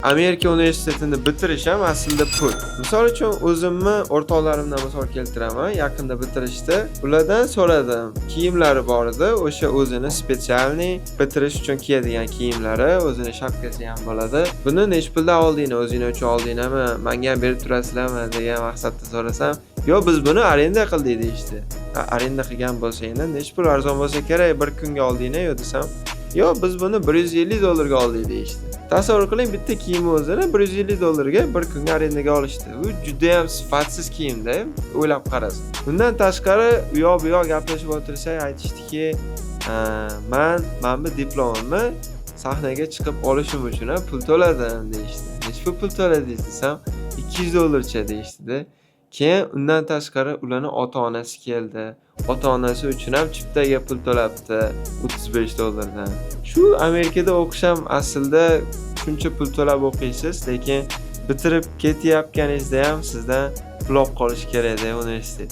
Amerika universitetini bitirish ham aslida pul. Misol uchun o'zimni o'rtoqlarimdan misol keltiraman. Yaqinda bitirishdi. Ulardan so'radim. Kiyimlari bor edi, o'sha o'zini spetsialniy bitirish uchun kiyadigan kiyimlari, o'zini shapkasi ham bo'ladi. Buni nech puldan olding, o'zing uchun oldingmi, menga ham berib turasizlarmi degan maqsadda so'rasam, "Yo'q, biz buni arenda qildik" deyishdi. Arenda qilgan bo'lsangiz, nech pul arzon bo'lsa kerak, bir kunga oldingmi desam, "Yo'q, biz buni $150 ga oldik" deyishdi. Tasavvur qiling, bitta kiyim o'zini $150 ga bir kunga arendaga olishdi. U juda ham sifatsiz kiyimda, o'ylab qarasa. Bundan tashqari, u yoq bu yoq gaplashib o'tirsak, aytishdiki, "Men bu diplomimni sahnaga chiqib olishim uchun ham pul to'ladim" deyishdi. "Nechta pul to'ladingiz?" desam, $200 deyishdi-da. Keyin undan tashqari ularning ota-onasi keldi. Ota-onasi uchun ham chiptaga pul to'labdi $35 dan. Shu Amerikada o'qish ham aslida shuncha pul to'lab o'qiysiz, lekin bitirib ketayotganingizda ham sizdan pul olib qolish kerak-da universitet.